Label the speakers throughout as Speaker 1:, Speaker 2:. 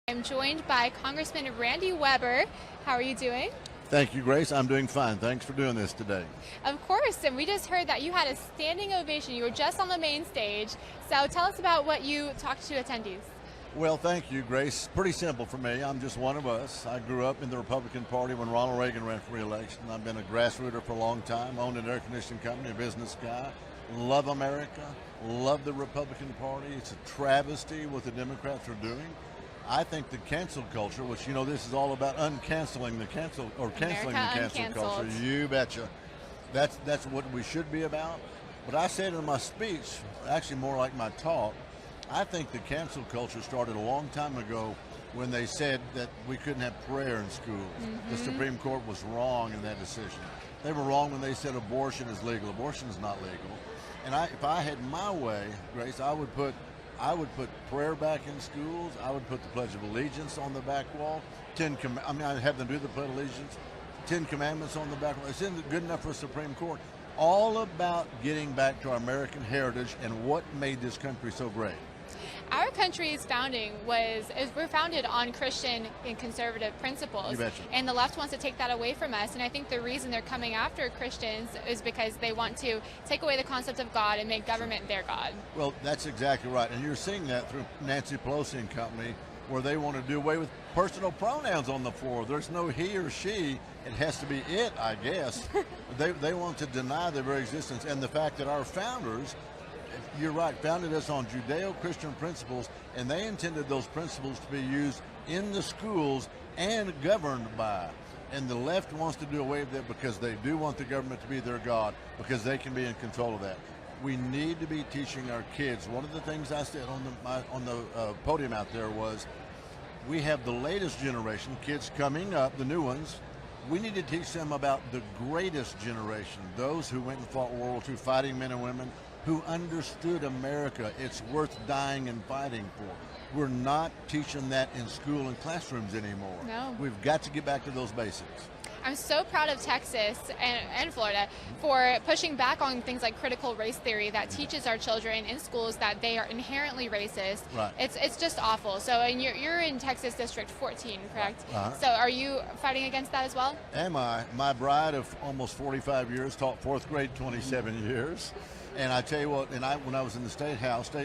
Speaker 1: I'm joined by Congressman Randy Weber. How are you doing?
Speaker 2: Thank you, Grace. I'm doing fine. Thanks for doing this today.
Speaker 1: Of course, and we just heard that you had a standing ovation. You were just on the main stage. So tell us about what you talked to attendees.
Speaker 2: Well, thank you, Grace. Pretty simple for me. I'm just one of us. I grew up in the Republican Party when Ronald Reagan ran for re-election. I've been a grassrooter for a long time, owned an air conditioning company, a business guy. Love America, love the Republican Party. It's a travesty what the Democrats are doing. I think the cancel culture, which this is all about uncanceling the cancel or canceling the cancel culture. You betcha. That's what we should be about. But I said in my speech, actually more like my talk, I think the cancel culture started a long time ago when they said that we couldn't have prayer in schools. The Supreme Court was wrong in that decision. They were wrong when they said abortion is legal. Abortion is not legal. And if I had my way, Grace, I would put prayer back in schools. I would put the Pledge of Allegiance on the back wall. I'd have them do the Pledge of Allegiance. 10 Commandments on the back wall. Isn't good enough for a Supreme Court? All about getting back to our American heritage and what made this country so great.
Speaker 1: Our country's founding we're founded on Christian and conservative principles.
Speaker 2: You betcha.
Speaker 1: And the left wants to take that away from us. And I think the reason they're coming after Christians is because they want to take away the concept of God and make government their God.
Speaker 2: Well, that's exactly right. And you're seeing that through Nancy Pelosi and company, where they want to do away with personal pronouns on the floor. There's no he or she. It has to be it, I guess. They want to deny their very existence. And the fact that our founders, you're right, founded us on Judeo-Christian principles, and they intended those principles to be used in the schools and governed by. And the left wants to do away with it because they do want the government to be their God, because they can be in control of that. We need to be teaching our kids. One of the things I said on the podium out there was, we have the latest generation, kids coming up, the new ones. We need to teach them about the greatest generation, those who went and fought World War II, fighting men and women, who understood America. It's worth dying and fighting for. We're not teaching that in school and classrooms anymore.
Speaker 1: No.
Speaker 2: We've got to get back to those basics.
Speaker 1: I'm so proud of Texas and Florida for pushing back on things like critical race theory that teaches our children in schools that they are inherently racist.
Speaker 2: Right.
Speaker 1: It's just awful. So, and you're in Texas District 14, correct?
Speaker 2: Uh-huh.
Speaker 1: So are you fighting against that as well?
Speaker 2: Am I? My bride of almost 45 years taught fourth grade 27 years. And I tell you what, when I was in the state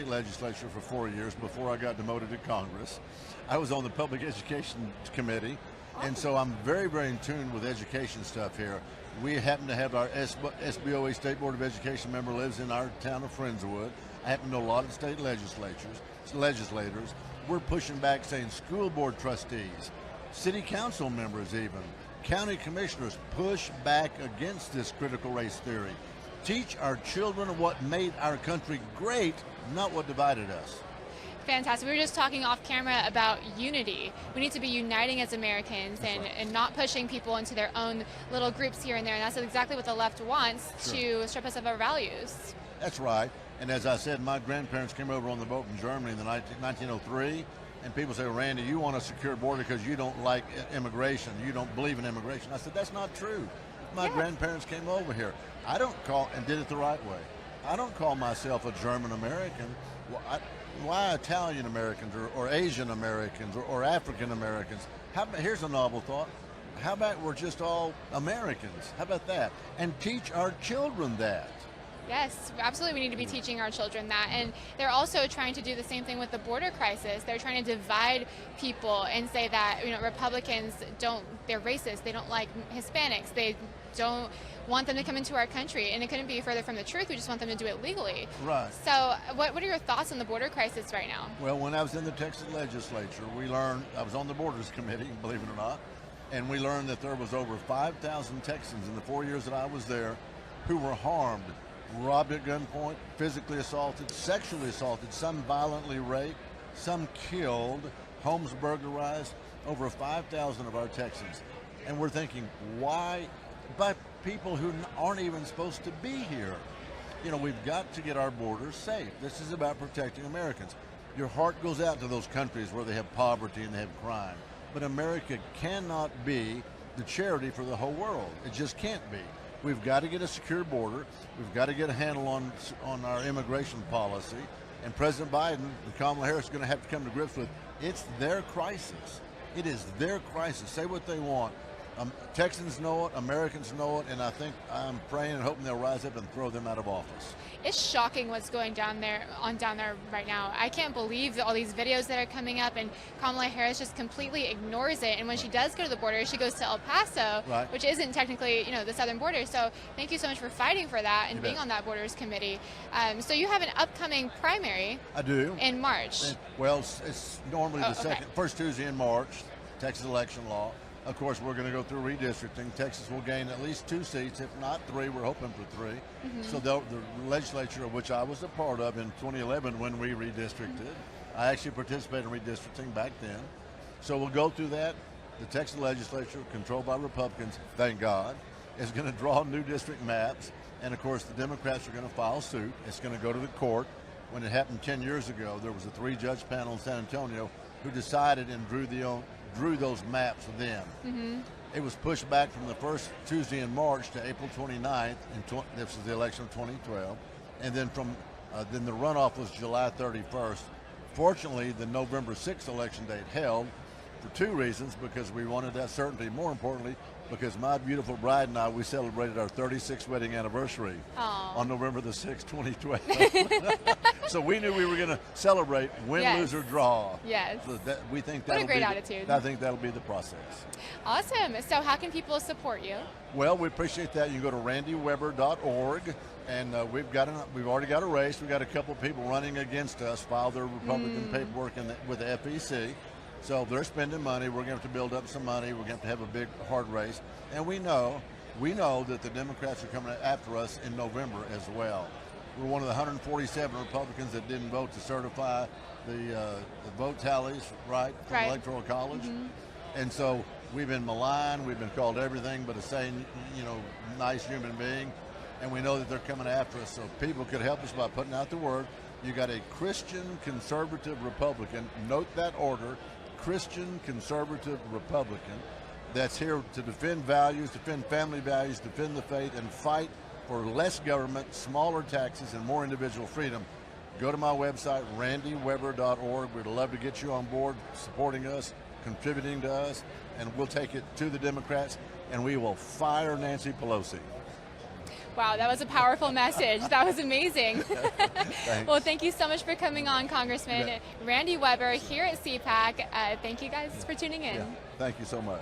Speaker 2: legislature for 4 years before I got demoted to Congress, I was on the Public Education Committee. And so I'm very, very in tune with education stuff here. We happen to have our SBOE State Board of Education member lives in our town of Friendswood. I happen to know a lot of state legislators. We're pushing back saying school board trustees, city council members even, county commissioners, push back against this critical race theory. Teach our children what made our country great, not what divided us.
Speaker 1: Fantastic. We were just talking off camera about unity. We need to be uniting as Americans and not pushing people into their own little groups here and there. And that's exactly what the left wants, to strip us of our values.
Speaker 2: That's right. And as I said, my grandparents came over on the boat from Germany in 1903. And people say, Randy, you want a secure border because you don't like immigration. You don't believe in immigration. I said, that's not true. My grandparents came over here. I don't call, and did it the right way. I don't call myself a German American. Why Italian Americans or Asian Americans or African Americans? Here's a novel thought. How about we're just all Americans? How about that? And teach our children that.
Speaker 1: Yes, absolutely. We need to be teaching our children that. And they're also trying to do the same thing with the border crisis. They're trying to divide people and say that, Republicans they're racist. They don't like Hispanics. They don't want them to come into our country. And it couldn't be further from the truth. We just want them to do it legally.
Speaker 2: Right.
Speaker 1: So what are your thoughts on the border crisis right now?
Speaker 2: Well, when I was in the Texas legislature, I was on the Borders Committee, believe it or not, and we learned that there was over 5,000 Texans in the 4 years that I was there who were harmed, robbed at gunpoint, physically assaulted, sexually assaulted, some violently raped, some killed, homes burglarized, over 5,000 of our Texans. And we're thinking, why? By people who aren't even supposed to be here. We've got to get our borders safe. This is about protecting Americans. Your heart goes out to those countries where they have poverty and they have crime. But America cannot be the charity for the whole world. It just can't be. We've got to get a secure border. We've got to get a handle on our immigration policy. And President Biden and Kamala Harris are going to have to come to grips with It's their crisis. It is their crisis. Say what they want. Texans know it, Americans know it, and I'm praying and hoping they'll rise up and throw them out of office.
Speaker 1: It's shocking what's going down there right now. I can't believe all these videos that are coming up, and Kamala Harris just completely ignores it. And when she does go to the border, she goes to El Paso, which isn't technically, the southern border. So thank you so much for fighting for that and being on that borders committee. So you have an upcoming primary.
Speaker 2: I do.
Speaker 1: In March.
Speaker 2: Well, it's normally the first Tuesday in March, Texas election law. Of course, we're going to go through redistricting. Texas will gain at least 2 seats, if not 3. We're hoping for 3. So the legislature, of which I was a part of in 2011 when we redistricted, I actually participated in redistricting back then. So we'll go through that. The Texas legislature, controlled by Republicans, thank God, is going to draw new district maps. And of course, the Democrats are going to file suit. It's going to go to the court. When it happened 10 years ago, there was a 3-judge panel in San Antonio who decided and drew those maps then. It was pushed back from the first Tuesday in March to April 29th, this was the election of 2012, and then then the runoff was July 31st. Fortunately, the November 6th election date held for 2 reasons, because we wanted that certainty. More importantly, because my beautiful bride and I, we celebrated our 36th wedding anniversary on November the 6th, 2012. So we knew we were going to celebrate win, lose, or draw.
Speaker 1: Yes.
Speaker 2: So we think
Speaker 1: what a great attitude.
Speaker 2: I think that'll be the process.
Speaker 1: Awesome. So how can people support you?
Speaker 2: Well, we appreciate that. You can go to randyweber.org, and we've already got a race. We've got a couple of people running against us, file their Republican paperwork with the FEC. So they're spending money. We're going to have to build up some money. We're going to have a big, hard race. And we know that the Democrats are coming after us in November as well. We're one of the 147 Republicans that didn't vote to certify the vote tallies, from the Electoral College. And so we've been maligned. We've been called everything but a sane, nice human being. And we know that they're coming after us. So people could help us by putting out the word. You got a Christian conservative Republican, note that order, Christian conservative Republican, that's here to defend values, defend family values, defend the faith, and fight for less government, smaller taxes, and more individual freedom. Go to my website, randyweber.org. We'd love to get you on board, supporting us, contributing to us, and we'll take it to the Democrats, and we will fire Nancy Pelosi.
Speaker 1: Wow, that was a powerful message. That was amazing. Well, thank you so much for coming on, Congressman. Randy Weber here at CPAC. Thank you guys for tuning in.
Speaker 2: Thank you so much.